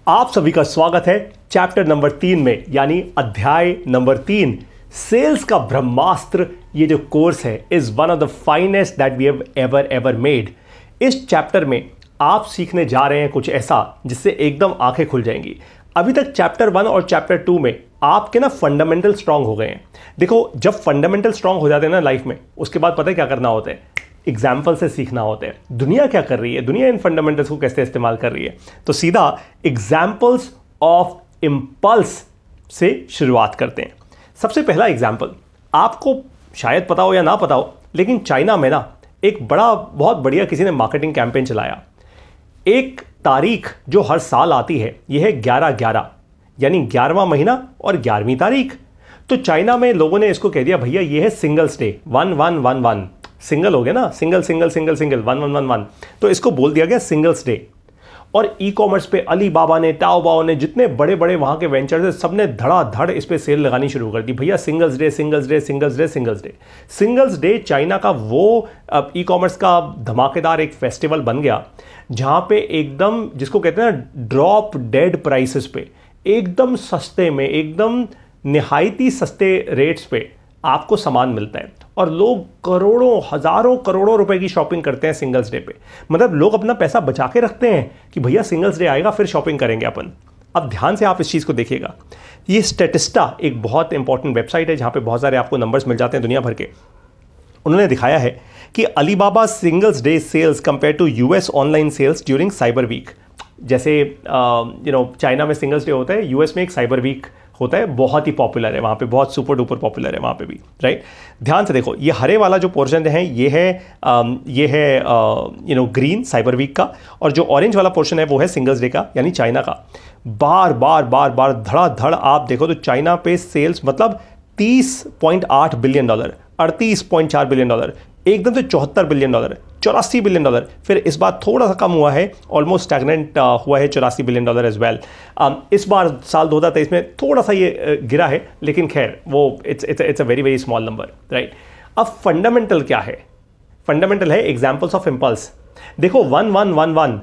आप सभी का स्वागत है चैप्टर नंबर 3 में, यानी अध्याय नंबर 3, सेल्स का ब्रह्मास्त्र। ये जो कोर्स है is one of the finest that we have ever made. इस चैप्टर में आप सीखने जा रहे हैं कुछ ऐसा जिससे एकदम आंखें खुल जाएंगी। अभी तक चैप्टर 1 और चैप्टर 2 में आपके ना फंडामेंटल स्ट्रांग हो गए हैं। देखो, जब फंडामेंटल स्ट्रांग हो जाते हैं ना लाइफ में, उसके बाद पता है क्या करना होता है? एग्जाम्पल से सीखना होता है। दुनिया क्या कर रही है, दुनिया इन फंडामेंटल्स को कैसे इस्तेमाल कर रही है, तो सीधा एग्जाम्पल्स ऑफ इंपल्स से शुरुआत करते हैं। सबसे पहला एग्जाम्पल आपको शायद पता हो या ना पता हो, लेकिन चाइना में ना एक बहुत बढ़िया किसी ने मार्केटिंग कैंपेन चलाया। एक तारीख जो हर साल आती है, यह है 11/11, यानी 11वां महीना और 11वीं तारीख। तो चाइना में लोगों ने इसको कह दिया, भैया ये है सिंगल्स डे, 1111, सिंगल हो गया ना, सिंगल 1111, तो इसको बोल दिया गया सिंगल्स डे। और ई कॉमर्स पे अलीबाबा ने, ताओबाओ ने, जितने बड़े बड़े वहां के वेंचर्स है, सबने धड़ाधड़ इस पे सेल लगानी शुरू कर दी। भैया singles day, singles day, singles day, singles day. Singles day China का वो ई कॉमर्स का धमाकेदार एक फेस्टिवल बन गया, जहां पे एकदम, जिसको कहते हैं ना, ड्रॉप डेड प्राइसेस पे, एकदम सस्ते में, एकदम निहायती सस्ते रेट्स पे आपको सामान मिलता है। और लोग करोड़ों, हजारों करोड़ों रुपए की शॉपिंग करते हैं सिंगल्स डे पे। मतलब लोग अपना पैसा बचा के रखते हैं कि भैया सिंगल्स डे आएगा फिर शॉपिंग करेंगे अपन। अब ध्यान से आप इस चीज को देखिएगा। ये स्टैटिस्टा एक बहुत इंपॉर्टेंट वेबसाइट है जहां पे बहुत सारे आपको नंबर्स मिल जाते हैं दुनिया भर के। उन्होंने दिखाया है कि Alibaba singles day sales compare to US online sales during cyber week. जैसे चाइना में सिंगल्स डे होता है, यूएस में एक साइबर वीक होता है, बहुत ही पॉपुलर है वहाँ पे, बहुत सुपर डुपर पॉपुलर है वहाँ पे भी, राइट। ध्यान से देखो, ये हरे वाला जो पोर्शन है ये है ग्रीन साइबर वीक का, और जो ऑरेंज वाला पोर्शन है वो है सिंगल्स डे का, यानी चाइना का। बार बार धड़ाधड़ आप देखो तो चाइना पे सेल्स मतलब $30.8 बिलियन, $38.4 बिलियन, एकदम से $74 बिलियन, $84 बिलियन। फिर इस बार थोड़ा सा कम हुआ है, ऑलमोस्ट स्टैग्नेंट हुआ है, $84 बिलियन एज वेल। इस बार साल 2023 में थोड़ा सा ये गिरा है, लेकिन खैर वो it's a very small number, right. अब फंडामेंटल क्या है? फंडामेंटल है एग्जाम्पल्स ऑफ इंपल्स। देखो 1111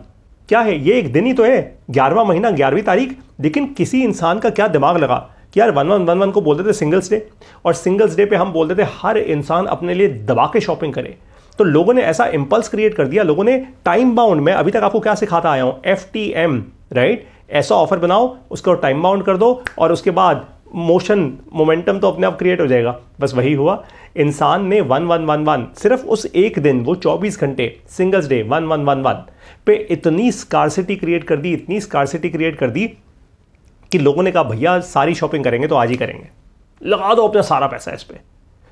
क्या है? ये एक दिन ही तो है, 11वां महीना 11वीं तारीख। लेकिन किसी इंसान का क्या दिमाग लगा कि यार 1111 को बोलते थे सिंगल्स डे, और सिंगल्स डे पे हम बोलते थे हर इंसान अपने लिए दबा के शॉपिंग करे। तो लोगों ने ऐसा इंपल्स क्रिएट कर दिया, लोगों ने टाइम बाउंड में, अभी तक आपको क्या सिखाता आया हूं, FTM, राइट। ऐसा ऑफर बनाओ, उसको टाइम बाउंड कर दो, और उसके बाद मोमेंटम तो अपने आप क्रिएट हो जाएगा। बस वही हुआ। इंसान ने 1111 सिर्फ उस एक दिन, वो 24 घंटे, सिंगल्स डे 1111 पे इतनी स्कार्सिटी क्रिएट कर दी कि लोगों ने कहा भैया सारी शॉपिंग करेंगे तो आज ही करेंगे, लगा दो अपना सारा पैसा इस पे।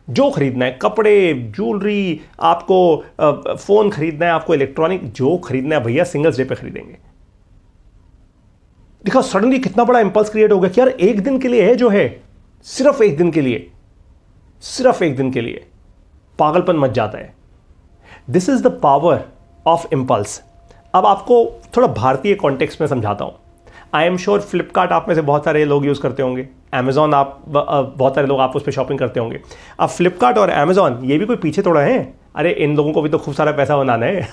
जो खरीदना है, कपड़े, ज्वेलरी, आपको फोन खरीदना है, आपको इलेक्ट्रॉनिक जो खरीदना है, भैया सिंगल्स डे पे खरीदेंगे। देखो सडनली कितना बड़ा इंपल्स क्रिएट हो गया कि यार एक दिन के लिए है, जो है सिर्फ एक दिन के लिए पागलपन मच जाता है। This is the power of impulse. अब आपको थोड़ा भारतीय कॉन्टेक्स्ट में समझाता हूं। आई एम श्योर फ्लिपकार्ट आप में से बहुत सारे लोग यूज़ करते होंगे, अमेजॉन आप बहुत सारे लोग आप उस पर शॉपिंग करते होंगे। अब फ्लिपकार्ट और अमेजॉन ये भी कोई पीछे थोड़ा है, अरे इन लोगों को भी तो खूब सारा पैसा बनाना है।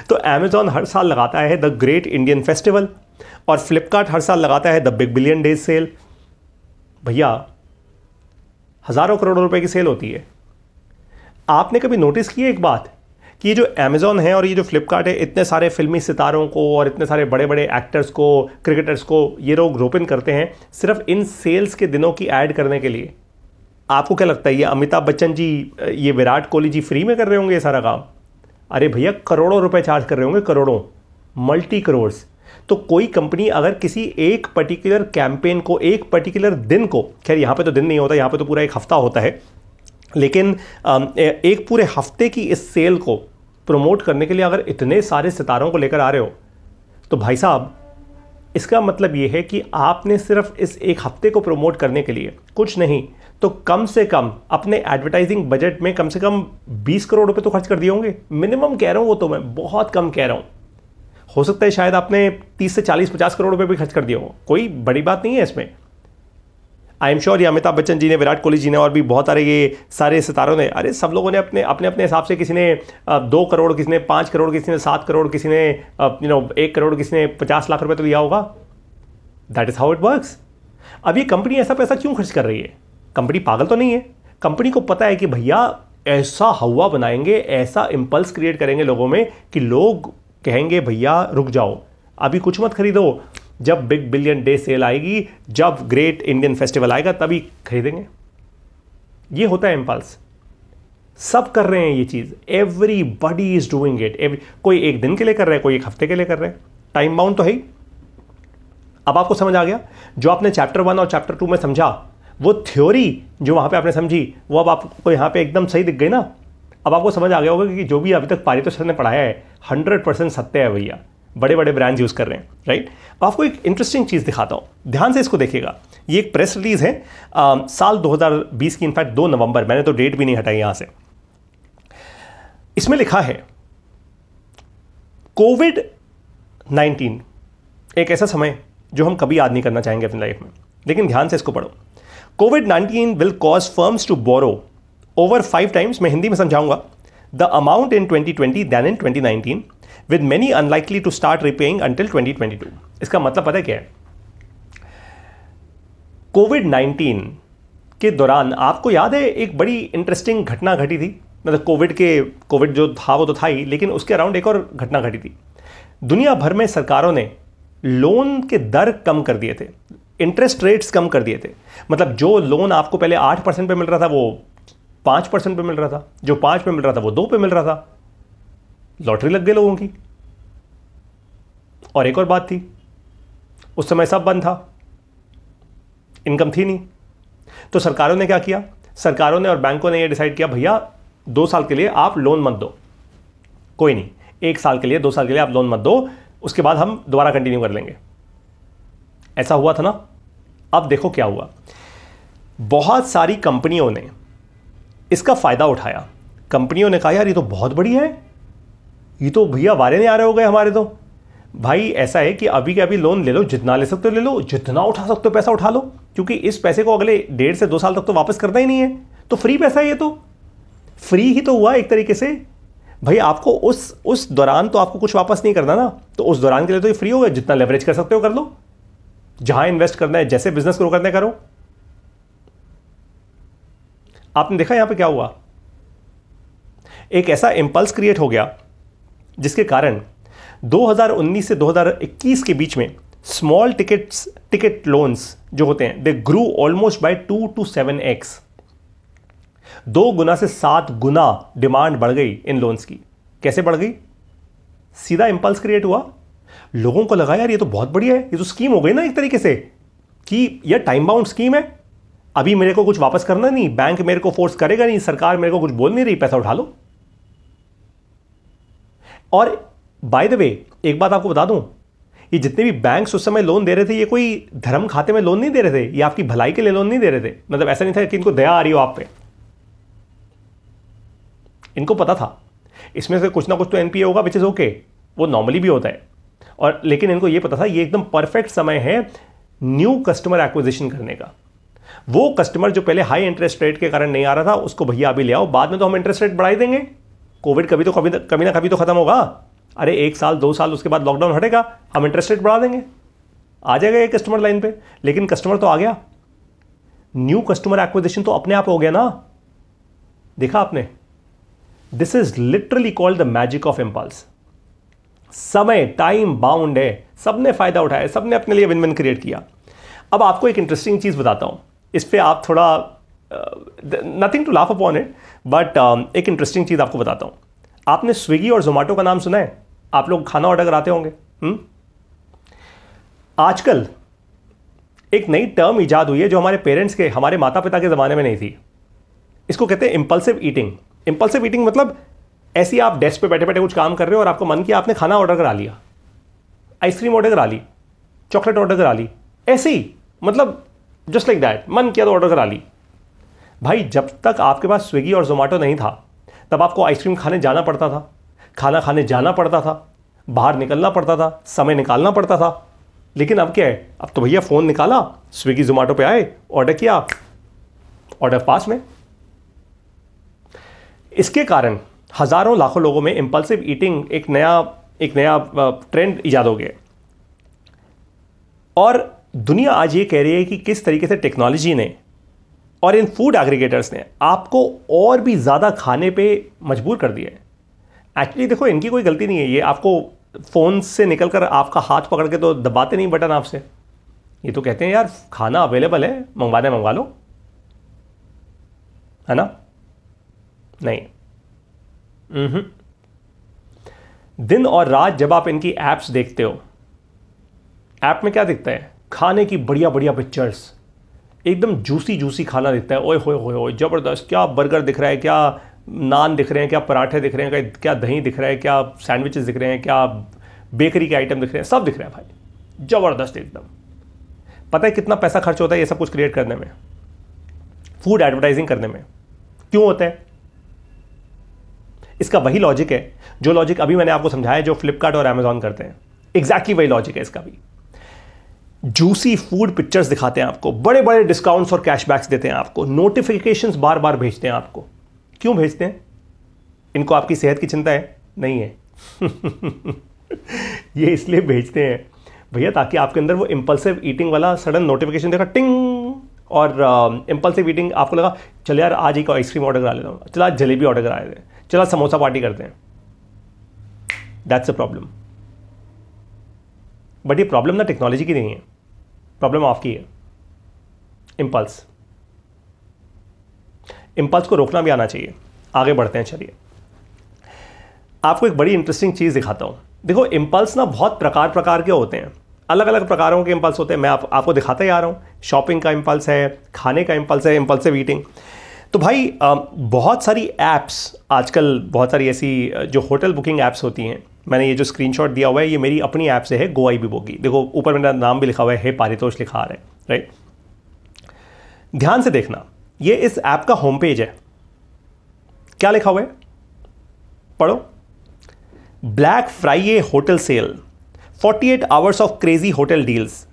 तो अमेजॉन हर साल लगाता है द ग्रेट इंडियन फेस्टिवल, और फ्लिपकार्ट हर साल लगाता है the big billion days cell. भैया हजारों करोड़ों रुपए की सेल होती है। आपने कभी नोटिस किया एक बात कि ये जो अमेजॉन है और ये जो फ्लिपकार्ट है, इतने सारे फिल्मी सितारों को और इतने सारे बड़े बड़े एक्टर्स को, क्रिकेटर्स को ये लोग रोपिन करते हैं सिर्फ इन सेल्स के दिनों की ऐड करने के लिए। आपको क्या लगता है ये अमिताभ बच्चन जी, ये विराट कोहली जी फ्री में कर रहे होंगे ये सारा काम? अरे भैया करोड़ों रुपए चार्ज कर रहे होंगे, करोड़ों, मल्टी करोड़्स। तो कोई कंपनी अगर किसी एक पर्टिकुलर कैंपेन को, एक पर्टिकुलर दिन को, खैर यहाँ पे तो दिन नहीं होता, यहाँ पे तो पूरा एक हफ्ता होता है, लेकिन एक पूरे हफ्ते की इस सेल को प्रमोट करने के लिए अगर इतने सारे सितारों को लेकर आ रहे हो, तो भाई साहब इसका मतलब ये है कि आपने सिर्फ इस एक हफ्ते को प्रमोट करने के लिए कुछ नहीं तो कम से कम अपने एडवर्टाइजिंग बजट में कम से कम 20 करोड़ रुपए तो खर्च कर दिए होंगे। मिनिमम कह रहा हूं, वो तो मैं बहुत कम कह रहा हूं। हो सकता है शायद आपने 30 से 40-50 करोड़ रुपए भी खर्च कर दिए हो, कोई बड़ी बात नहीं है इसमें। आई एम श्योर ये अमिताभ बच्चन जी ने, विराट कोहली जी ने और भी बहुत सारे ये सारे सितारों ने, अरे सब लोगों ने अपने अपने हिसाब से, किसी ने 2 करोड़, किसी ने 5 करोड़, किसी ने 7 करोड़, किसी ने 1 करोड़, किसी ने 50 लाख रुपए तो लिया होगा। That is how it works. अब ये कंपनी ऐसा पैसा क्यों खर्च कर रही है? कंपनी पागल तो नहीं है। कंपनी को पता है कि भैया ऐसा हवा बनाएंगे, ऐसा इंपल्स क्रिएट करेंगे लोगों में कि लोग कहेंगे भैया रुक जाओ, अभी कुछ मत खरीदो, जब बिग बिलियन डे सेल आएगी, जब ग्रेट इंडियन फेस्टिवल आएगा तभी खरीदेंगे। ये होता है इंपल्स। सब कर रहे हैं ये चीज, एवरीबडी इज डूइंग इट। कोई एक दिन के लिए कर रहा है, कोई एक हफ्ते के लिए कर रहा है, टाइम बाउंड तो है ही। अब आपको समझ आ गया जो आपने चैप्टर 1 और चैप्टर 2 में समझा, वो थ्योरी जो वहां पे आपने समझी, वो अब आपको यहां पे एकदम सही दिख गई ना। अब आपको समझ आ गया होगा कि जो भी अभी तक पारितोष सर ने पढ़ाया है 100% सत्य है भैया। बड़े बड़े ब्रांड्स यूज कर रहे हैं, राइट। आपको एक इंटरेस्टिंग चीज दिखाता हूं, ध्यान से इसको देखिएगा। ये एक प्रेस रिलीज है साल 2020 की, इनफैक्ट 2 नवंबर, मैंने तो डेट भी नहीं हटाई यहां से। इसमें लिखा है कोविड-19 एक ऐसा समय जो हम कभी याद नहीं करना चाहेंगे अपनी लाइफ में, लेकिन ध्यान से इसको पढ़ो। कोविड-19 will cause firms to borrow over 5 times, मैं हिंदी में समझाऊंगा, the amount in 2020 then in 2019 with many unlikely to start repaying until 2022। इसका मतलब पता है क्या है? कोविड-19 के दौरान आपको याद है एक बड़ी इंटरेस्टिंग घटना घटी थी। मतलब कोविड जो था वो तो था ही, लेकिन उसके अराउंड एक और घटना घटी थी। दुनिया भर में सरकारों ने लोन के दर कम कर दिए थे, इंटरेस्ट रेट्स कम कर दिए थे। मतलब जो लोन आपको पहले 8% पे मिल रहा था वो 5% पे मिल रहा था, जो 5 पे मिल रहा था वो 2 पे मिल रहा था। लॉटरी लग गई लोगों की। और एक और बात थी, उस समय सब बंद था, इनकम थी नहीं। तो सरकारों ने क्या किया? सरकारों ने और बैंकों ने ये डिसाइड किया भैया 2 साल के लिए आप लोन मत दो, कोई नहीं, 1 साल के लिए 2 साल के लिए आप लोन मत दो, उसके बाद हम दोबारा कंटिन्यू कर लेंगे। ऐसा हुआ था ना। अब देखो क्या हुआ, बहुत सारी कंपनियों ने इसका फायदा उठाया। कंपनियों ने कहा यार ये तो बहुत बढ़िया है, ये तो भैया वारे नहीं आ रहे हो गए हमारे। तो भाई ऐसा है कि अभी के अभी लोन ले लो, जितना ले सकते हो ले लो, जितना उठा सकते हो पैसा उठा लो, क्योंकि इस पैसे को अगले 1.5 से 2 साल तक तो वापस करना ही नहीं है। तो फ्री पैसा है, ये तो फ्री ही तो हुआ एक तरीके से। भाई आपको उस दौरान तो आपको कुछ वापस नहीं करना ना, तो उस दौरान के लिए तो ये फ्री हो गया। जितना लेवरेज कर सकते हो कर लो, जहां इन्वेस्ट करना है, जैसे बिजनेस ग्रो करना है करो। आपने देखा यहां पे क्या हुआ, एक ऐसा इंपल्स क्रिएट हो गया जिसके कारण 2019 से 2021 के बीच में स्मॉल टिकट लोन्स जो होते हैं दे ग्रू ऑलमोस्ट बाय 2 to 7x। 2 गुना से 7 गुना डिमांड बढ़ गई इन लोन्स की। कैसे बढ़ गई? सीधा इंपल्स क्रिएट हुआ। लोगों को लगा यार ये तो बहुत बढ़िया है, ये तो स्कीम हो गई ना एक तरीके से, कि यह टाइम बाउंड स्कीम है, अभी मेरे को कुछ वापस करना नहीं, बैंक मेरे को फोर्स करेगा नहीं, सरकार मेरे को कुछ बोल नहीं रही, पैसा उठा लो। और बाय द वे एक बात आपको बता दूं, ये जितने भी बैंक्स उस समय लोन दे रहे थे, ये कोई धर्म खाते में लोन नहीं दे रहे थे, ये आपकी भलाई के लिए लोन नहीं दे रहे थे। मतलब ऐसा नहीं था कि इनको दया आ रही हो आप पे। इनको पता था इसमें से कुछ ना कुछ तो एनपीए होगा, विच इज ओके, वो नॉर्मली भी होता है। और लेकिन इनको ये पता था ये एकदम परफेक्ट समय है न्यू कस्टमर एक्विजिशन करने का। वो कस्टमर जो पहले हाई इंटरेस्ट रेट के कारण नहीं आ रहा था, उसको भैया अभी ले आओ, बाद में तो हम इंटरेस्ट रेट बढ़ाई देंगे। कोविड कभी ना कभी तो खत्म होगा। अरे 1 साल 2 साल उसके बाद लॉकडाउन हटेगा, हम इंटरेस्ट रेट बढ़ा देंगे, आ जाएगा ये कस्टमर लाइन पे। लेकिन कस्टमर तो आ गया, न्यू कस्टमर एक्विजिशन तो अपने आप हो गया ना। देखा आपने, this is literally called the magic of impulse. समय टाइम बाउंड है, सबने फायदा उठाया, सबने अपने लिए विन विन क्रिएट किया। अब आपको एक इंटरेस्टिंग चीज बताता हूं, इस पे आप थोड़ा nothing to laugh upon it, but एक इंटरेस्टिंग चीज आपको बताता हूं। आपने स्विगी और जोमेटो का नाम सुना है? आप लोग खाना ऑर्डर कराते होंगे। आजकल एक नई टर्म इजाद हुई है जो हमारे पेरेंट्स के, हमारे माता पिता के जमाने में नहीं थी। इसको कहते हैं इंपल्सिव ईटिंग। इंपल्सिव ईटिंग मतलब ऐसी आप डेस्क पे बैठे बैठे कुछ काम कर रहे हो और आपको मन किया, आपने खाना ऑर्डर करा लिया, आइसक्रीम ऑर्डर करा ली, चॉकलेट ऑर्डर करा ली, ऐसे ही, मतलब जस्ट लाइक दैट, मन किया तो ऑर्डर करा ली। भाई जब तक आपके पास स्विगी और जोमेटो नहीं था, तब आपको आइसक्रीम खाने जाना पड़ता था, खाना खाने जाना पड़ता था, बाहर निकलना पड़ता था, समय निकालना पड़ता था। लेकिन अब क्या है, अब तो भैया फोन निकाला, स्विगी जोमेटो पे आए, ऑर्डर किया, ऑर्डर पास में। इसके कारण हजारों लाखों लोगों में इंपल्सिव ईटिंग एक नया ट्रेंड इजाद हो गया। और दुनिया आज ये कह रही है कि किस तरीके से टेक्नोलॉजी ने और इन फूड एग्रीगेटर्स ने आपको और भी ज़्यादा खाने पे मजबूर कर दिया है। एक्चुअली देखो, इनकी कोई गलती नहीं है, ये आपको फ़ोन से निकलकर आपका हाथ पकड़ के तो दबाते नहीं बटन आपसे, ये तो कहते हैं यार खाना अवेलेबल है, मंगवा लो, है ना? नहीं। दिन और रात जब आप इनकी एप्स देखते हो, ऐप में क्या दिखता है? खाने की बढ़िया बढ़िया पिक्चर्स, एकदम जूसी जूसी खाना दिखता है। ओए होए होए होए, ज़बरदस्त, क्या बर्गर दिख रहा है, क्या नान दिख रहे हैं, क्या पराठे दिख रहे हैं, क्या दही दिख रहा है, क्या सैंडविचेस दिख रहे हैं, क्या बेकरी के आइटम दिख रहे हैं, सब दिख रहा है भाई, ज़बरदस्त एकदम। पता है कितना पैसा खर्च होता है ये सब कुछ क्रिएट करने में, फूड एडवर्टाइजिंग करने में? क्यों होता है? इसका वही लॉजिक है जो लॉजिक अभी मैंने आपको समझाया, जो फ्लिपकार्ट और अमेजॉन करते हैं। एग्जैक्टली वही लॉजिक है इसका भी। जूसी फूड पिक्चर्स दिखाते हैं आपको, बड़े बड़े डिस्काउंट्स और कैशबैक्स देते हैं आपको, नोटिफिकेशंस बार बार भेजते हैं आपको। क्यों भेजते हैं? इनको आपकी सेहत की चिंता है? नहीं है। ये इसलिए भेजते हैं भैया ताकि आपके अंदर वो इंपल्सिव ईटिंग वाला सडन नोटिफिकेशन देखा टिंग, और इंपल्सिव ईटिंग आपको लगा चल यार आज एक आइसक्रीम ऑर्डर करा लेता हूँ, चला जलेबी ऑर्डर करा लेते हैं, चला समोसा पार्टी करते हैं। That's a problem. बट ये प्रॉब्लम ना टेक्नोलॉजी की नहीं है, प्रॉब्लम आपकी है। इंपल्स को रोकना भी आना चाहिए। आगे बढ़ते हैं, चलिए आपको एक बड़ी इंटरेस्टिंग चीज़ दिखाता हूँ। देखो, इंपल्स ना बहुत प्रकार के होते हैं, अलग अलग प्रकारों के इंपल्स होते हैं। मैं आपको दिखाता ही आ रहा हूँ। शॉपिंग का इंपल्स है, खाने का इंपल्स है, इंपल्सिव ईटिंग। तो भाई बहुत सारी ऐप्स आजकल, बहुत सारी ऐसी जो होटल बुकिंग ऐप्स होती हैं, मैंने ये जो स्क्रीनशॉट दिया हुआ है ये मेरी अपनी ऐप से है, गोआईबीबो। देखो ऊपर मेरा नाम भी लिखा हुआ है, पारितोष लिखा आ रहा है, राइट? ध्यान से देखना, ये इस ऐप का होम पेज है। क्या लिखा हुआ है पढ़ो। Black Friday hotel sale, 48 hours off crazy hotel deals,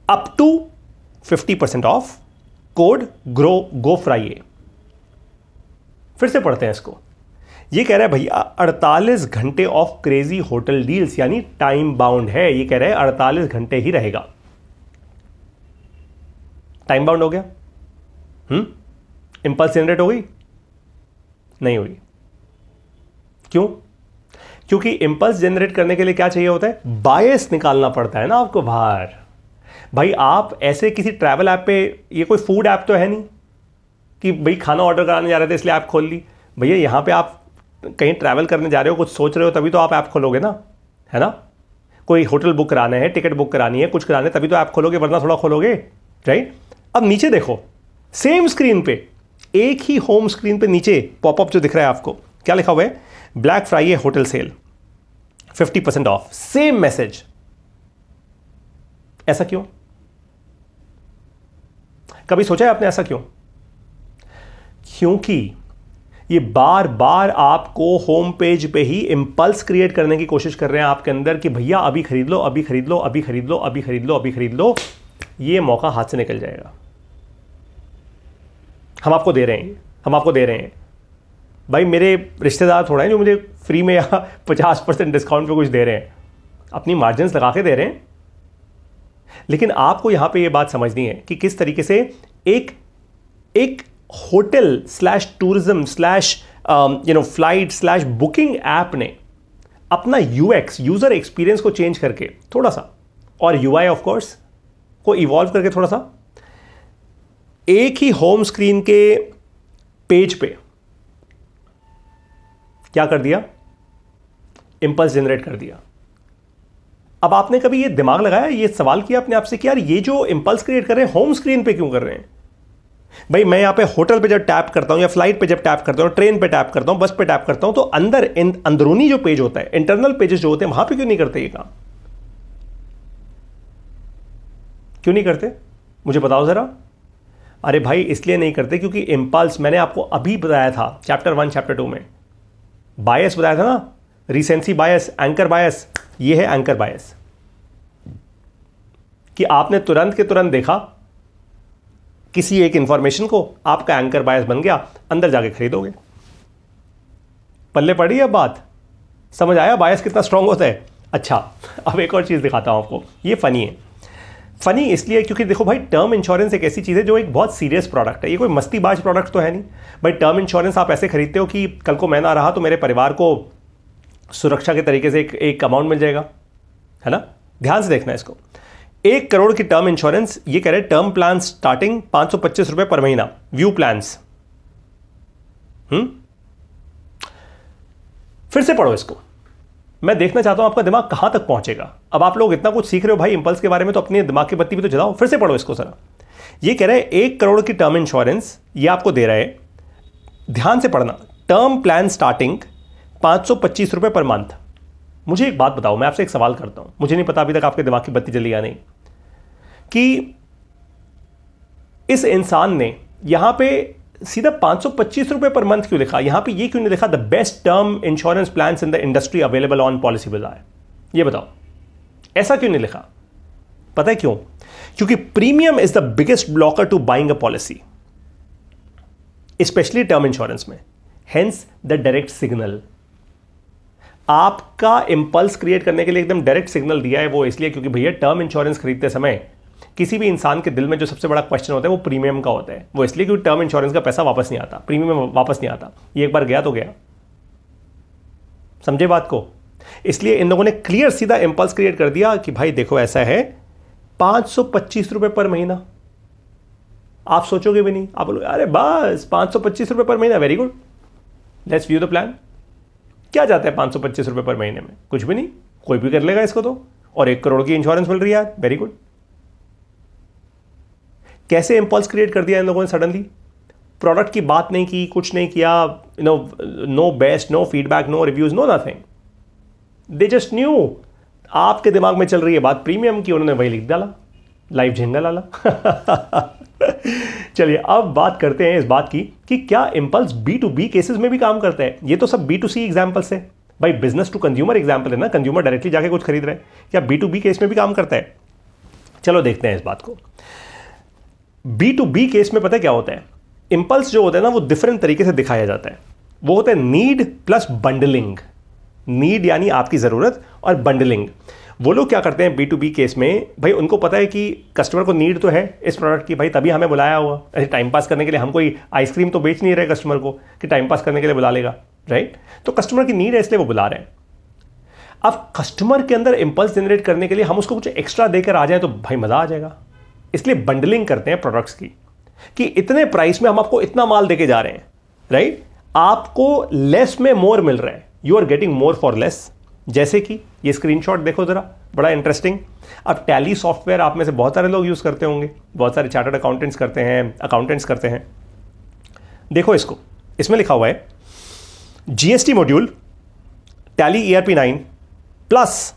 up to 50% off, code go Friday. फिर से पढ़ते हैं इसको। ये कह रहा है भैया 48 घंटे ऑफ क्रेजी होटल डील्स, यानी टाइम बाउंड है। ये कह रहा है 48 घंटे ही रहेगा। टाइम बाउंड हो गया। इंपल्स जनरेट हो गई? नहीं हुई। क्यों? क्योंकि इंपल्स जनरेट करने के लिए क्या चाहिए होता है? बायस निकालना पड़ता है ना आपको बाहर। भाई आप ऐसे किसी ट्रैवल ऐप पे, ये कोई फूड ऐप तो है नहीं कि भाई खाना ऑर्डर कराने जा रहे थे इसलिए ऐप खोल ली। भैया यहां पे आप कहीं ट्रैवल करने जा रहे हो, कुछ सोच रहे हो, तभी तो आप ऐप खोलोगे ना, है ना? कोई होटल बुक कराना है, टिकट बुक करानी है, कुछ कराना है, तभी तो ऐप खोलोगे, वरना थोड़ा खोलोगे, राइट? अब नीचे देखो, सेम स्क्रीन पे, एक ही होम स्क्रीन पे नीचे पॉपअप जो दिख रहा है आपको, क्या लिखा हुआ है? Black Friday hotel sale, 50% off, same message. ऐसा क्यों? कभी सोचा है आपने ऐसा क्यों? क्योंकि ये बार बार आपको होम पेज पे ही इंपल्स क्रिएट करने की कोशिश कर रहे हैं आपके अंदर कि भैया अभी खरीद लो, अभी खरीद लो, अभी खरीद लो, अभी खरीद लो, अभी खरीद लो। ये मौका हाथ से निकल जाएगा। हम आपको दे रहे हैं, हम आपको दे रहे हैं। भाई मेरे रिश्तेदार थोड़ा हैं जो मुझे फ्री में या 50% डिस्काउंट पे कुछ दे रहे हैं, अपनी मार्जिन्स लगा के दे रहे हैं। लेकिन आपको यहां पे ये बात समझनी है कि किस तरीके से एक hotel slash tourism slash flight slash booking app ने अपना यूएक्स, यूजर एक्सपीरियंस को चेंज करके थोड़ा सा, और यूआई ऑफ कोर्स को इवॉल्व करके थोड़ा सा, एक ही होम स्क्रीन के पेज पे क्या कर दिया? इंपल्स जनरेट कर दिया। अब आपने कभी ये दिमाग लगाया, ये सवाल किया अपने आप से कि यार ये जो इंपल्स क्रिएट कर रहे हैं होम स्क्रीन पे क्यों कर रहे हैं? भाई मैं यहां पे होटल पे जब टैप करता हूं, या फ्लाइट पे जब टैप करता हूं, ट्रेन पे टैप करता हूं, बस पे टैप करता हूं, तो अंदर अंदरूनी जो पेज होता है, इंटरनल पेजेस जो होते हैं, वहां पे क्यों नहीं करते ये काम? क्यों नहीं करते? मुझे बताओ जरा। अरे भाई इसलिए नहीं करते क्योंकि इंपल्स, मैंने आपको अभी बताया था चैप्टर 1 चैप्टर 2 में, बायस बताया था ना, रिसेंसी बायस, एंकर बायस। ये है एंकर बायस, कि आपने तुरंत के तुरंत देखा किसी एक इंफॉर्मेशन को, आपका एंकर बायस बन गया, अंदर जाके खरीदोगे। पल्ले पड़ी अब बात? समझ आया बायस कितना स्ट्रांग होता है? अच्छा, अब एक और चीज दिखाता हूं आपको, ये फनी है। फनी इसलिए क्योंकि देखो भाई, टर्म इंश्योरेंस एक ऐसी चीज़ है जो एक बहुत सीरियस प्रोडक्ट है। ये कोई मस्तीबाज प्रोडक्ट तो है नहीं भाई। टर्म इंश्योरेंस आप ऐसे खरीदते हो कि कल को मैं ना रहा तो मेरे परिवार को सुरक्षा के तरीके से एक अमाउंट मिल जाएगा, है ना। ध्यान से देखना इसको। 1 करोड़ की टर्म इंश्योरेंस, ये कह रहे हैं टर्म प्लान स्टार्टिंग 525 रुपए पर महीना, व्यू प्लान्स। फिर से पढ़ो इसको, मैं देखना चाहता हूं आपका दिमाग कहां तक पहुंचेगा। अब आप लोग इतना कुछ सीख रहे हो भाई इंपल्स के बारे में, तो अपने दिमाग की बत्ती भी तो जलाओ। फिर से पढ़ो इसको जरा। ये कह रहे हैं 1 करोड़ की टर्म इंश्योरेंस ये आपको दे रहा है, ध्यान से पढ़ना, टर्म प्लान स्टार्टिंग 525 रुपए पर मंथ। मुझे एक बात बताओ, मैं आपसे एक सवाल करता हूं, मुझे नहीं पता अभी तक आपके दिमाग की बत्ती जली या नहीं, कि इस इंसान ने यहां पे सीधा 525 रुपए पर मंथ क्यों लिखा? यहां पे ये क्यों नहीं लिखा the best term insurance plans in the industry available on policy बाजार? ये बताओ, ऐसा क्यों नहीं लिखा? पता है क्यों? क्योंकि premium is the biggest blocker to buying a policy, specially term insurance में। Hence the direct signal. आपका इंपल्स क्रिएट करने के लिए एकदम डायरेक्ट सिग्नल दिया है वो इसलिए क्योंकि भैया टर्म इंश्योरेंस खरीदते समय किसी भी इंसान के दिल में जो सबसे बड़ा क्वेश्चन होता है वो प्रीमियम का होता है। वो इसलिए क्योंकि टर्म इंश्योरेंस का पैसा वापस नहीं आता, प्रीमियम वापस नहीं आता। ये एक बार गया तो गया, समझे बात को? इसलिए इन लोगों ने क्लियर सीधा इंपल्स क्रिएट कर दिया कि भाई देखो ऐसा है 525 रुपए पर महीना। आप सोचोगे भी नहीं, आप बोलोगे अरे बस 525 रुपए पर महीना, very good, let's view the plan. क्या जाता है 525 रुपए पर महीने में? कुछ भी नहीं, कोई भी कर लेगा इसको तो, और 1 करोड़ की इंश्योरेंस मिल रही है यार, वेरी गुड। कैसे इंपल्स क्रिएट कर दिया इन लोगों ने सडनली? प्रोडक्ट की बात नहीं की, कुछ नहीं किया, no best, no feedback, no reviews, no nothing. They just knew. आपके दिमाग में चल रही है बात प्रीमियम की, उन्होंने वही लिख डाला, लाइव झिंगा लाला। चलिए अब बात करते हैं इस बात की कि क्या इंपल्स B2B केसेस में भी काम करता है। ये तो सब B2C एग्जांपल्स है भाई, बिजनेस टू कंज्यूमर एग्जांपल है ना, कंज्यूमर डायरेक्टली जाके कुछ खरीद रहे हैं। क्या B2B केस में भी काम करता है? चलो देखते हैं इस बात को। B2B केस में पता है क्या होता है? इंपल्स जो होता है ना वो डिफरेंट तरीके से दिखाया जाता है। वो होता है नीड प्लस बंडलिंग। नीड यानी आपकी जरूरत, और बंडलिंग। वो लोग क्या करते हैं B2B केस में, भाई उनको पता है कि कस्टमर को नीड तो है इस प्रोडक्ट की, भाई तभी हमें बुलाया हुआ। ऐसे टाइम पास करने के लिए हम कोई आइसक्रीम तो बेच नहीं रहे कस्टमर को कि टाइम पास करने के लिए बुला लेगा, राइट? तो कस्टमर की नीड है इसलिए वो बुला रहे हैं। अब कस्टमर के अंदर इंपल्स जनरेट करने के लिए हम उसको कुछ एक्स्ट्रा देकर आ जाए तो भाई मजा आ जाएगा। इसलिए बंडलिंग करते हैं प्रोडक्ट्स की, कि इतने प्राइस में हम आपको इतना माल देके जा रहे हैं, राइट? आपको लेस में मोर मिल रहा है, you are getting more for less. जैसे कि ये स्क्रीनशॉट देखो जरा, बड़ा इंटरेस्टिंग। अब टैली सॉफ्टवेयर आप में से बहुत सारे लोग यूज करते होंगे, बहुत सारे चार्टर्ड अकाउंटेंट्स करते हैं, अकाउंटेंट्स करते हैं। देखो इसको, इसमें लिखा हुआ है GST module, tally ERP9 plus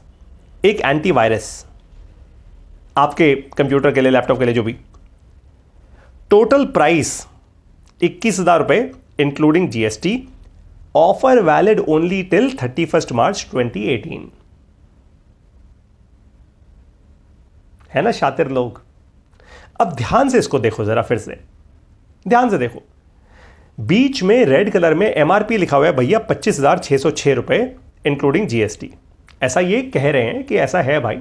एक एंटीवायरस आपके कंप्यूटर के लिए, लैपटॉप के लिए, जो भी। टोटल प्राइस 21,000 रुपए including GST। Offer valid only till 31 मार्च 2018। है ना शातिर लोग? अब ध्यान से इसको देखो जरा, फिर से ध्यान से देखो। बीच में रेड कलर में MRP लिखा हुआ है भैया 25,606 रुपए इंक्लूडिंग GST। ऐसा ये कह रहे हैं कि ऐसा है भाई,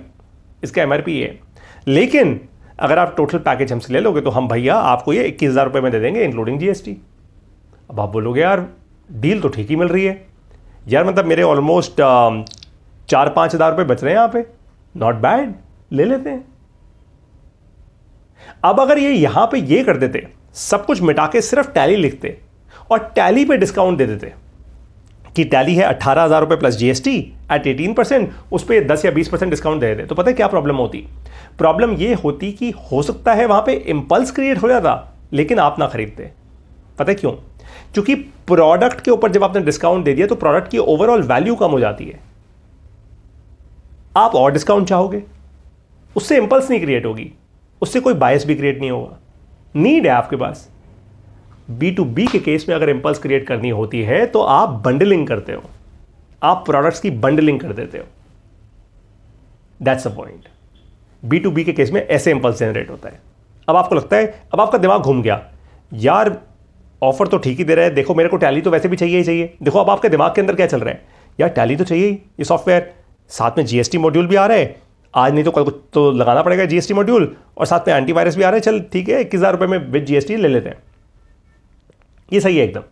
इसका MRP ये है। लेकिन अगर आप टोटल पैकेज हमसे ले लोगे तो हम भैया आपको ये 21,000 रुपए में दे देंगे इंक्लूडिंग GST। अब आप बोलोगे यार डील तो ठीक ही मिल रही है यार, मतलब मेरे ऑलमोस्ट 4-5 हज़ार रुपए बच रहे हैं यहाँ पे, नॉट बैड, ले लेते हैं। अब अगर ये यहां पे ये कर देते, सब कुछ मिटा के सिर्फ टैली लिखते और टैली पे डिस्काउंट दे देते कि टैली है 18,000 रुपए प्लस GST एट 18%, उस पर 10 या 20% डिस्काउंट दे देते, तो पता है क्या प्रॉब्लम होती? प्रॉब्लम ये होती कि हो सकता है वहां पे इंपल्स क्रिएट हो जाता लेकिन आप ना खरीदते। पता है क्यों? क्योंकि प्रोडक्ट के ऊपर जब आपने डिस्काउंट दे दिया तो प्रोडक्ट की ओवरऑल वैल्यू कम हो जाती है। आप और डिस्काउंट चाहोगे, उससे इंपल्स नहीं क्रिएट होगी, उससे कोई बायस भी क्रिएट नहीं होगा। नीड है आपके पास। B2B के केस में अगर इंपल्स क्रिएट करनी होती है तो आप बंडलिंग करते हो, आप प्रोडक्ट्स की बंडलिंग कर देते हो। That's the point. B2B के केस में ऐसे इंपल्स जनरेट होता है। अब आपको लगता है, अब आपका दिमाग घूम गया, यार ऑफर तो ठीक ही दे रहा है, देखो मेरे को टैली तो वैसे भी चाहिए ही चाहिए। देखो अब आपके दिमाग के अंदर क्या चल रहा है, यार टैली तो चाहिए ही, ये सॉफ्टवेयर, साथ में GST मॉड्यूल भी आ रहा है, आज नहीं तो कल को तो लगाना पड़ेगा जीएसटी मॉड्यूल, और साथ में एंटीवायरस भी आ रहे हैं, चल ठीक है 21,000 रुपये में विद जीएसटी ले लेते हैं। ये सही है एकदम।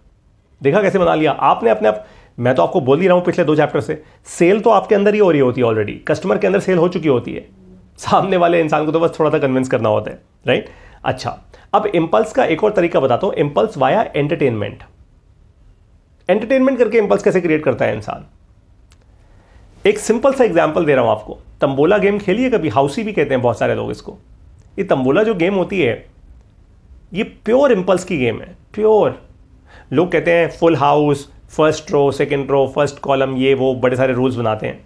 देखा कैसे बना लिया आपने अपने आप। मैं तो आपको बोल ही रहा हूं पिछले 2 चैप्टर से, सेल तो आपके अंदर ही हो रही होती है ऑलरेडी, कस्टमर के अंदर सेल हो चुकी होती है, सामने वाले इंसान को तो बस थोड़ा सा कन्विंस करना होता है, राइट। अच्छा, अब इंपल्स का एक और तरीका बताता हूं, इंपल्स वाया एंटरटेनमेंट। एंटरटेनमेंट करके इंपल्स कैसे क्रिएट करता है इंसान। एक सिंपल सा एग्जांपल दे रहा हूं आपको। तंबोला गेम खेलिए कभी, हाउसी भी कहते हैं बहुत सारे लोग इसको। ये तंबोला जो गेम होती है ये प्योर इंपल्स की गेम है, प्योर। लोग कहते हैं full house, first row, second row, first column, ये वो बड़े सारे रूल्स बनाते हैं,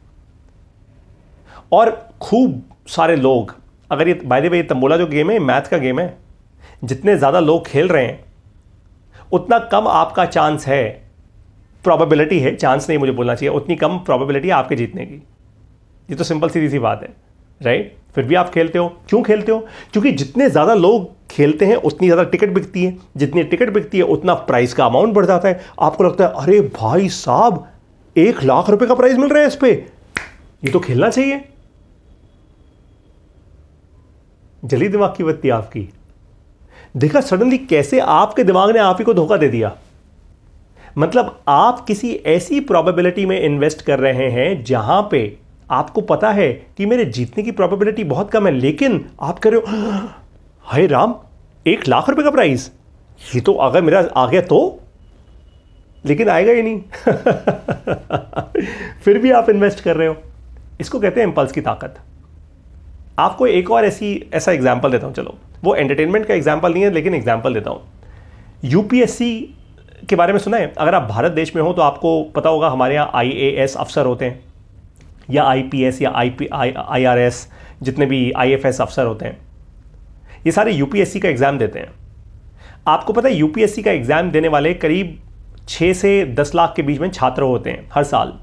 और खूब सारे लोग, अगर ये बाय द वे तंबोला जो गेम है मैथ का गेम है, जितने ज़्यादा लोग खेल रहे हैं उतना कम आपका चांस है, प्रोबेबिलिटी है, चांस नहीं मुझे बोलना चाहिए, उतनी कम प्रोबेबिलिटी है आपके जीतने की। ये तो सिंपल सीधी सी बात है, राइट। फिर भी आप खेलते हो, क्यों खेलते हो? क्योंकि जितने ज़्यादा लोग खेलते हैं उतनी ज़्यादा टिकट बिकती है, जितनी टिकट बिकती है उतना प्राइस का अमाउंट बढ़ जाता है। आपको लगता है अरे भाई साहब 1,00,000 रुपए का प्राइस मिल रहा है इस पे, ये तो खेलना चाहिए। जली दिमाग की बत्ती आपकी। देखा सडनली कैसे आपके दिमाग ने आप ही को धोखा दे दिया। मतलब आप किसी ऐसी प्रोबेबिलिटी में इन्वेस्ट कर रहे हैं जहां पे आपको पता है कि मेरे जीतने की प्रोबेबिलिटी बहुत कम है, लेकिन आप कह रहे हो हाय राम 1,00,000 रुपए का प्राइस, ये तो अगर मेरा आ गया तो, लेकिन आएगा ही नहीं। फिर भी आप इन्वेस्ट कर रहे हो। इसको कहते हैं इंपल्स की ताकत। आपको एक और ऐसा एग्जाम्पल देता हूं, चलो वो एंटरटेनमेंट का एग्जाम्पल नहीं है लेकिन एग्जाम्पल देता हूं। यूपीएससी के बारे में सुना है? अगर आप भारत देश में हो तो आपको पता होगा हमारे यहाँ आईएएस अफसर होते हैं, या आईपीएस या आईआरएस, जितने भी आईएफएस अफसर होते हैं, ये सारे यूपीएससी का एग्जाम देते हैं। आपको पता है यूपीएससी का एग्जाम देने वाले करीब 6 से 10 लाख के बीच में छात्र होते हैं हर साल।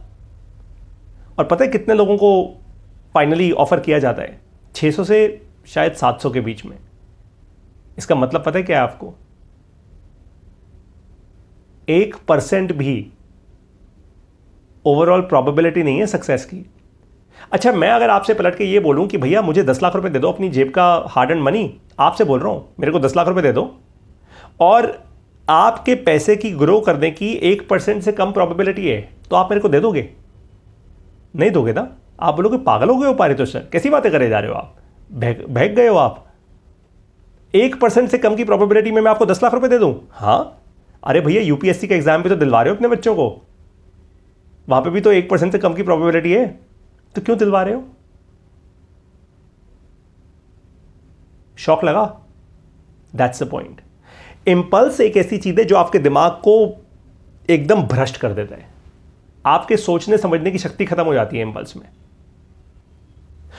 और पता है कितने लोगों को फाइनली ऑफर किया जाता है? 600 से शायद 700 के बीच में। इसका मतलब पता है क्या है आपको? 1% भी ओवरऑल प्रोबेबिलिटी नहीं है सक्सेस की। अच्छा, मैं अगर आपसे पलट के ये बोलूं कि भैया मुझे 10 लाख रुपए दे दो, अपनी जेब का हार्ड एंड मनी, आपसे बोल रहा हूं मेरे को 10 लाख रुपए दे दो, और आपके पैसे की ग्रो करने की 1% से कम प्रोबेबिलिटी है, तो आप मेरे को दे दोगे? नहीं दोगे ना। आप बोलोगे पागल हो गए हो पारितोष सर, कैसी बातें करे जा रहे हो आप, बहक गए हो आप। 1% से कम की प्रोबेबिलिटी में मैं आपको 10 लाख रुपए दे दूं? हाँ, अरे भैया यूपीएससी का एग्जाम पे तो दिलवा रहे हो अपने बच्चों को, वहां पे भी तो 1% से कम की प्रोबेबिलिटी है, तो क्यों दिलवा रहे हो? शौक लगा? That's the point. इंपल्स एक ऐसी चीज है जो आपके दिमाग को एकदम भ्रष्ट कर देता है। आपके सोचने समझने की शक्ति खत्म हो जाती है इंपल्स में।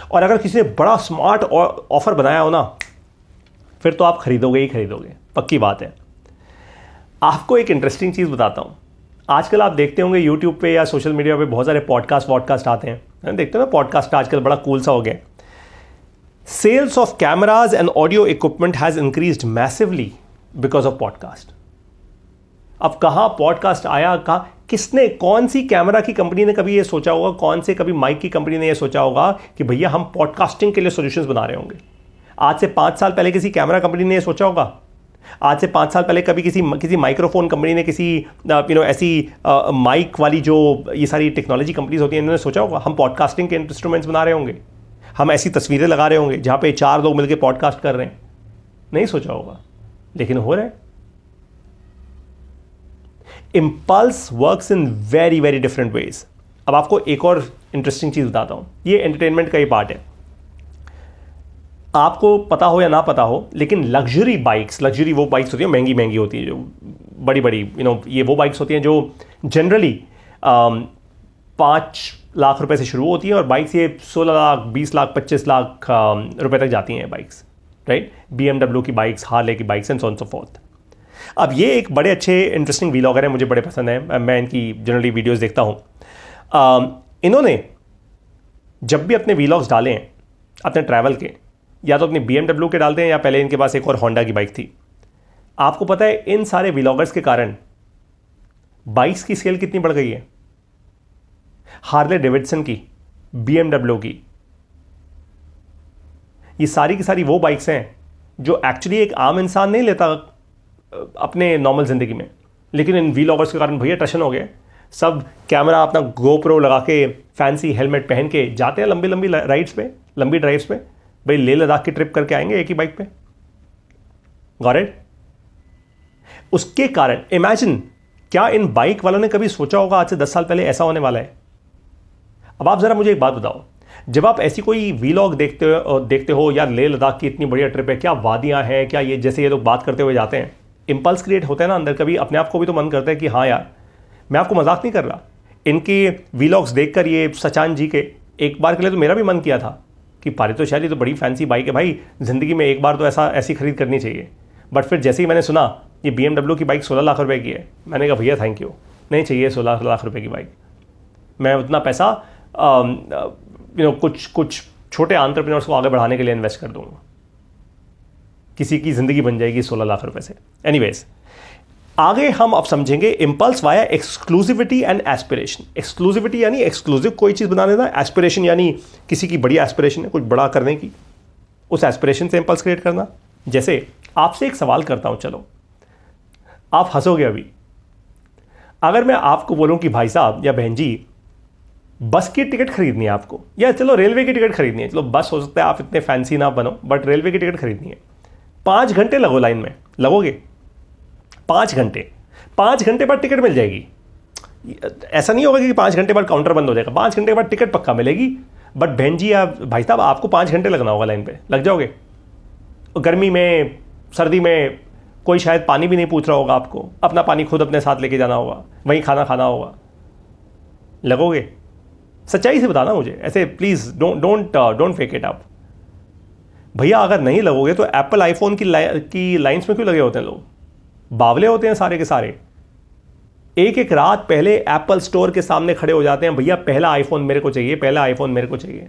और अगर किसी ने बड़ा स्मार्ट ऑफर बनाया हो ना, फिर तो आप खरीदोगे ही खरीदोगे, पक्की बात है। आपको एक इंटरेस्टिंग चीज बताता हूं। आजकल आप देखते होंगे यूट्यूब पे या सोशल मीडिया पे बहुत सारे पॉडकास्ट आते हैं, देखते हो ना, पॉडकास्ट आजकल बड़ा कूल सा हो गया। Sales of cameras and audio equipment has increased massively because of podcast. अब कहां पॉडकास्ट आया, कहा किसने, कौन सी कैमरा की कंपनी ने कभी ये सोचा होगा, कौन से कभी माइक की कंपनी ने ये सोचा होगा कि भैया हम पॉडकास्टिंग के लिए सॉल्यूशंस बना रहे होंगे? आज से 5 साल पहले किसी कैमरा कंपनी ने ये सोचा होगा? आज से 5 साल पहले कभी किसी माइक्रोफोन कंपनी ने, किसी ऐसी माइक वाली जो ये सारी टेक्नोलॉजी कंपनीज होती हैं, इन्होंने सोचा होगा हम पॉडकास्टिंग के इंस्ट्रूमेंट्स बना रहे होंगे, हम ऐसी तस्वीरें लगा रहे होंगे जहां पे 4 लोग मिलकर पॉडकास्ट कर रहे हैं? नहीं सोचा होगा, लेकिन हो रहा है। Impulse works in very very different ways. अब आपको एक और इंटरेस्टिंग चीज बताता हूं, ये एंटरटेनमेंट का ही पार्ट है। आपको पता हो या ना पता हो, लेकिन लग्जरी बाइक्स, लग्जरी वो बाइक्स होती हैं महंगी महंगी होती है, जो बड़ी बड़ी ये वो बाइक्स होती हैं जो जनरली 5 लाख रुपए से शुरू होती हैं, और बाइक्स ये 16 लाख 20 लाख 25 लाख रुपए तक जाती हैं बाइक्स, राइट। BMW की बाइक्स, हार्ले की bikes and so on so fourth. अब ये एक बड़े अच्छे इंटरेस्टिंग व्लॉगर हैं, मुझे बड़े पसंद हैं, मैं इनकी जनरली वीडियोस देखता हूँ। इन्होंने जब भी अपने व्लॉग्स डाले हैं अपने ट्रैवल के, या तो अपनी BMW के डालते हैं, या पहले इनके पास एक और होंडा की बाइक थी। आपको पता है इन सारे व्लॉगर्स के कारण बाइक्स की सेल कितनी बढ़ गई है? हार्ले डेविडसन की, BMW की, ये सारी की सारी वो बाइक्स हैं जो एक्चुअली एक आम इंसान नहीं लेता अपने नॉर्मल ज़िंदगी में, लेकिन इन व्लॉगर्स के कारण भैया टशन हो गए। सब कैमरा अपना गोप्रो लगा के, फैंसी हेलमेट पहन के जाते हैं लंबी लंबी राइड्स पे, लंबी ड्राइव्स पे। भाई लेह लद्दाख की ट्रिप करके आएंगे एक ही बाइक पे। Got it? उसके कारण इमेजिन, क्या इन बाइक वालों ने कभी सोचा होगा आज से 10 साल पहले ऐसा होने वाला है? अब आप जरा मुझे एक बात बताओ, जब आप ऐसी कोई वीलॉग देखते हो यार, लेह लद्दाख की इतनी बढ़िया ट्रिप है, क्या वादियां हैं, क्या ये जैसे ये लोग बात करते हुए जाते हैं, इंपल्स क्रिएट होता है ना अंदर। कभी अपने आप को भी तो मन करता है कि हाँ यार, मैं आपको मजाक नहीं कर रहा, इनके वीलॉग्स देखकर, ये सचान जी के, एक बार के लिए तो मेरा भी मन किया था कि पारितोषाली ये तो बड़ी फैंसी बाइक है भाई, ज़िंदगी में एक बार तो ऐसी खरीद करनी चाहिए। बट फिर जैसे ही मैंने सुना ये BMW की बाइक 16 लाख रुपए की है, मैंने कहा भैया थैंक यू, नहीं चाहिए 16 लाख रुपए की बाइक। मैं उतना पैसा कुछ छोटे एंटरप्रेन्योर्स को आगे बढ़ाने के लिए इन्वेस्ट कर दूंगा, किसी की ज़िंदगी बन जाएगी 16 लाख रुपए से। एनीवेज, आगे हम अब समझेंगे impulse via exclusivity and aspiration. Exclusivity यानी एक्सक्लूसिव कोई चीज़ बना देना, एस्पिरेशन यानी किसी की बड़ी एस्पिरेशन है कुछ बड़ा करने की, उस एस्पिरेशन से इंपल्स क्रिएट करना। जैसे आपसे एक सवाल करता हूं, चलो आप हंसोगे अभी, अगर मैं आपको बोलूं कि भाई साहब या बहन जी बस की टिकट खरीदनी है आपको, या चलो रेलवे की टिकट खरीदनी है, चलो बस हो सकता है आप इतने फैंसी ना बनो, बट रेलवे की टिकट खरीदनी है, 5 घंटे लगो लाइन में, लगोगे 5 घंटे, 5 घंटे बाद टिकट मिल जाएगी। ऐसा नहीं होगा कि 5 घंटे बाद काउंटर बंद हो जाएगा, 5 घंटे बाद टिकट पक्का मिलेगी। बट बहन जी या भाई साहब आपको 5 घंटे लगना होगा लाइन पे, लग जाओगे? गर्मी में, सर्दी में कोई शायद पानी भी नहीं पूछ रहा होगा आपको, अपना पानी खुद अपने साथ लेके जाना होगा, वहीं खाना खाना होगा, लगोगे? सच्चाई से बताना मुझे, ऐसे please don't fake it up. भैया अगर नहीं लगोगे तो एप्पल आईफोन की लाइंस में क्यों लगे होते हैं लोग? बावले होते हैं सारे के सारे, एक एक रात पहले एप्पल स्टोर के सामने खड़े हो जाते हैं, भैया पहला आईफोन मेरे को चाहिए, पहला आईफोन मेरे को चाहिए।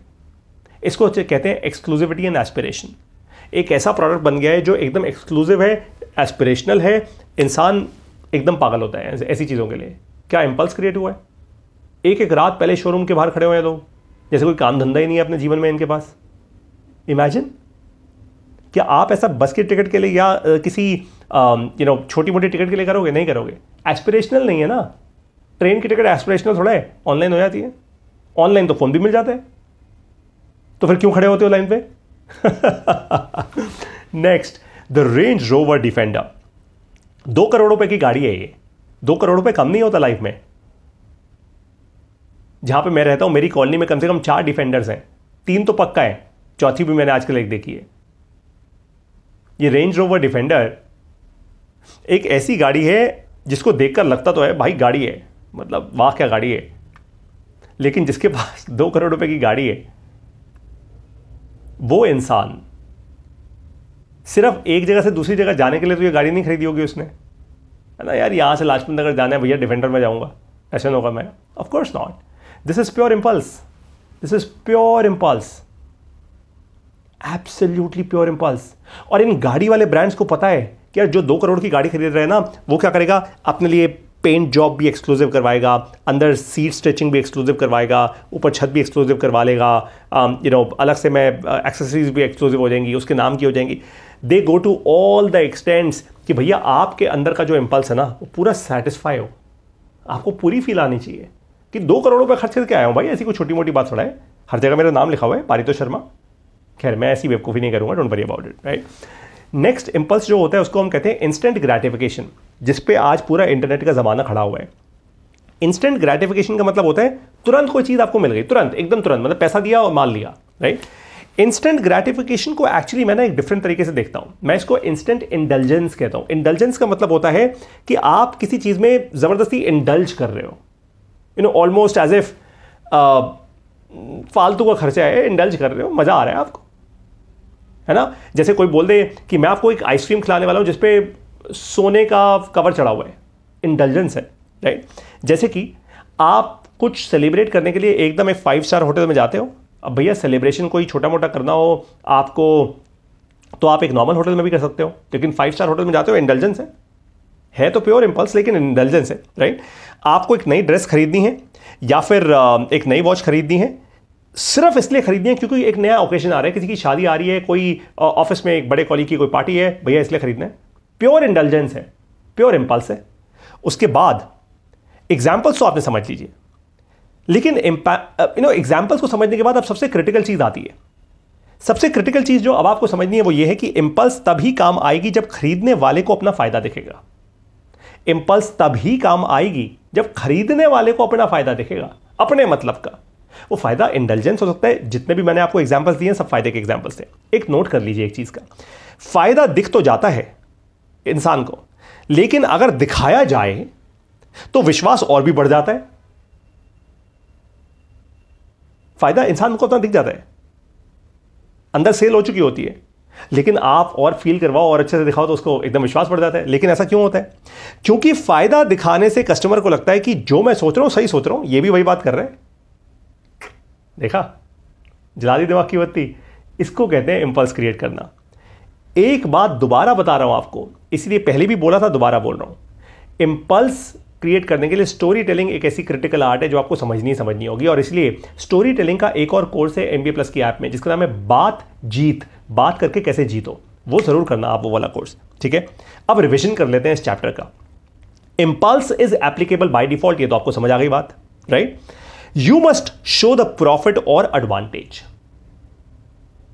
इसको कहते हैं एक्सक्लूसिविटी एंड एस्पिरेशन। एक ऐसा प्रोडक्ट बन गया है जो एकदम एक्सक्लूसिव है, एस्पिरेशनल है, इंसान एकदम पागल होता है ऐसी चीज़ों के लिए। क्या इंपल्स क्रिएट हुआ है? एक एक रात पहले शोरूम के बाहर खड़े हुए हैं लोग, जैसे कोई काम धंधा ही नहीं है अपने जीवन में इनके पास। इमेजिन, क्या आप ऐसा बस की टिकट के लिए या किसी छोटी मोटी टिकट के लिए करोगे? नहीं करोगे। एस्पिरेशनल नहीं है ना। ट्रेन की टिकट एस्पिरेशनल थोड़ा है, ऑनलाइन हो जाती है, ऑनलाइन तो फोन भी मिल जाता है, तो फिर क्यों खड़े होते हो लाइन पे? Next, the range rover defender. 2 crore रुपए की गाड़ी है ये। 2 करोड़ रुपए कम नहीं होता लाइफ में। जहां पे मैं रहता हूं मेरी कॉलोनी में कम से कम 4 डिफेंडर्स हैं, 3 तो पक्का है, चौथी भी मैंने आजकल एक देखी है। ये रेंज रोवर डिफेंडर एक ऐसी गाड़ी है जिसको देखकर लगता तो है भाई गाड़ी है, मतलब वाह क्या गाड़ी है, लेकिन जिसके पास 2 करोड़ रुपए की गाड़ी है वो इंसान सिर्फ एक जगह से दूसरी जगह जाने के लिए तो ये गाड़ी नहीं खरीदी होगी उसने, है ना यार। यहां से लाजपत नगर जाना है भैया, डिफेंडर में जाऊंगा, ऐसा होगा मैं? Of course not. This is pure impulse, this is pure impulse, absolutely pure impulse. और इन गाड़ी वाले ब्रांड्स को पता है कि यार जो 2 करोड़ की गाड़ी खरीद रहे हैं ना, वो क्या करेगा, अपने लिए पेंट जॉब भी एक्सक्लूसिव करवाएगा, अंदर सीट स्ट्रेचिंग भी एक्सक्लूसिव करवाएगा, ऊपर छत भी एक्सक्लूसिव करवा लेगा, अलग से मैं एक्सेसरीज भी एक्सक्लूसिव हो जाएंगी, उसके नाम की हो जाएंगी। दे go to all the extents कि भैया आपके अंदर का जो इंपल्स है ना वो पूरा सेटिस्फाई हो, आपको पूरी फील आनी चाहिए कि 2 करोड़ रुपए खर्च करके आया हूं भाई। ऐसी कोई छोटी मोटी बात थोड़ा है, हर जगह मेरा नाम लिखा हुआ है पारितोष शर्मा। खैर मैं ऐसी बेवकूफ़ी नहीं करूंगा, don't worry about it, right. Next impulse जो होता है उसको हम कहते हैं इंस्टेंट ग्रेटिफिकेशन, जिस पे आज पूरा इंटरनेट का जमाना खड़ा हुआ है। इंस्टेंट ग्रेटिफिकेशन का मतलब होता है तुरंत कोई चीज़ आपको मिल गई, तुरंत, एकदम तुरंत, मतलब पैसा दिया और माल लिया, राइट। इंस्टेंट ग्रेटिफिकेशन को एक्चुअली मैं ना एक डिफरेंट तरीके से देखता हूं, मैं इसको इंस्टेंट इंडल्जेंस कहता हूं। इंडल्जेंस का मतलब होता है कि आप किसी चीज़ में ज़बरदस्ती इंडल्ज कर रहे हो, ऑलमोस्ट एज इफ फालतू का खर्चा है, इंडल्ज कर रहे हो, मज़ा आ रहा है आपको, है ना। जैसे कोई बोल दे कि मैं आपको एक आइसक्रीम खिलाने वाला हूं जिसपे सोने का कवर चढ़ा हुआ है, इंडल्जेंस है, राइट। जैसे कि आप कुछ सेलिब्रेट करने के लिए एकदम एक 5 स्टार होटल में जाते हो। अब भैया सेलिब्रेशन कोई छोटा मोटा करना हो आपको तो आप एक नॉर्मल होटल में भी कर सकते हो, लेकिन 5 स्टार होटल में जाते हो, इंडल्जेंस है तो प्योर इंपल्स लेकिन इंडल्जेंस है, राइट। आपको एक नई ड्रेस खरीदनी है या फिर एक नई वॉच खरीदनी है, सिर्फ इसलिए खरीदनी है क्योंकि एक नया ओकेजन आ रहा है, किसी की शादी आ रही है, कोई ऑफिस में एक बड़े कॉलीग की कोई पार्टी है, भैया इसलिए खरीदना है। प्योर इंडल्जेंस है, प्योर इंपल्स है। उसके बाद एग्जाम्पल्स तो आपने समझ लीजिए, लेकिन एग्जाम्पल्स को समझने के बाद अब सबसे क्रिटिकल चीज आती है। सबसे क्रिटिकल चीज जो अब आपको समझनी है वो ये है कि इंपल्स तभी काम आएगी जब खरीदने वाले को अपना फायदा दिखेगा। इंपल्स तभी काम आएगी जब खरीदने वाले को अपना फायदा दिखेगा, अपने मतलब का। वो फायदा इंडल्जेंस हो सकता है, जितने भी मैंने आपको एग्जांपल्स दिए सब फायदे के एग्जांपल्स थे। एक नोट कर लीजिए एक चीज का, फायदा दिख तो जाता है इंसान को, लेकिन अगर दिखाया जाए तो विश्वास और भी बढ़ जाता है। फायदा इंसान को अपना दिख जाता है, अंदर सेल हो चुकी होती है, लेकिन आप और फील करवाओ और अच्छे से दिखाओ तो उसको एकदम विश्वास बढ़ जाता है। लेकिन ऐसा क्यों होता है? क्योंकि फायदा दिखाने से कस्टमर को लगता है कि जो मैं सोच रहा हूं सही सोच रहा हूं, ये भी वही बात कर रहे हैं। देखा, जला दी दिमाग की बत्ती। इसको कहते हैं इंपल्स क्रिएट करना। एक बात दोबारा बता रहा हूं आपको, इसलिए पहले भी बोला था, दोबारा बोल रहा हूं। इंपल्स क्रिएट करने के लिए स्टोरी टेलिंग एक ऐसी क्रिटिकल आर्ट है जो आपको समझनी होगी, और इसलिए स्टोरी टेलिंग का एक और कोर्स है MBA प्लस की ऐप में, जिसका नाम है बात जीत, बात करके कैसे जीतो। वो जरूर करना आप, वो वाला कोर्स, ठीक है। अब रिविजन कर लेते हैं इस चैप्टर का। Impulse is applicable by default, ये तो आपको समझ आ गई बात, right. You must show the profit और एडवांटेज,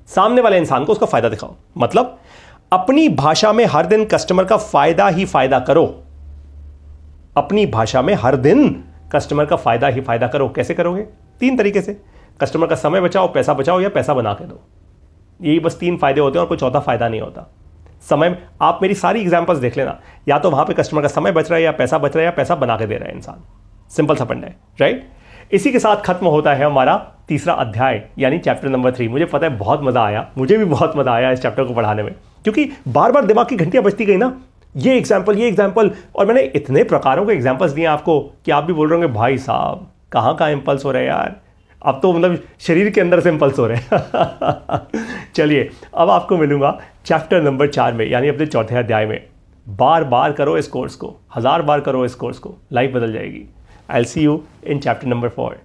सामने वाले इंसान को उसका फायदा दिखाओ। मतलब अपनी भाषा में हर दिन कस्टमर का फायदा ही फायदा करो। अपनी भाषा में हर दिन कस्टमर का फायदा ही फायदा करो। कैसे करोगे? 3 तरीके से। कस्टमर का समय बचाओ, पैसा बचाओ, या पैसा बना के दो। यही बस 3 फायदे होते हैं और कोई चौथा फायदा नहीं होता। समय, आप मेरी सारी एग्जांपल्स देख लेना, या तो वहां पे कस्टमर का समय बच रहा है, या पैसा बच रहा है, या पैसा बना के दे रहा है इंसान। सिंपल सा फंडा है, राइट। इसी के साथ खत्म होता है हमारा तीसरा अध्याय, यानी चैप्टर नंबर 3। मुझे पता है बहुत मजा आया, मुझे भी बहुत मजा आया इस चैप्टर को पढ़ाने में, क्योंकि बार बार दिमाग की घंटियां बजती गई ना, ये एग्जाम्पल, और मैंने इतने प्रकारों के एग्जाम्पल्स दिए आपको कि आप भी बोल रहे होंगे भाई साहब कहाँ इंपल्स हो रहे हैं यार, अब तो मतलब शरीर के अंदर से इंपल्स हो रहे हैं। चलिए, अब आपको मिलूंगा चैप्टर नंबर 4 में, यानी अपने चौथे अध्याय में। बार बार करो इस कोर्स को, 1000 बार करो इस कोर्स को, लाइफ बदल जाएगी। I will see you in chapter number 4।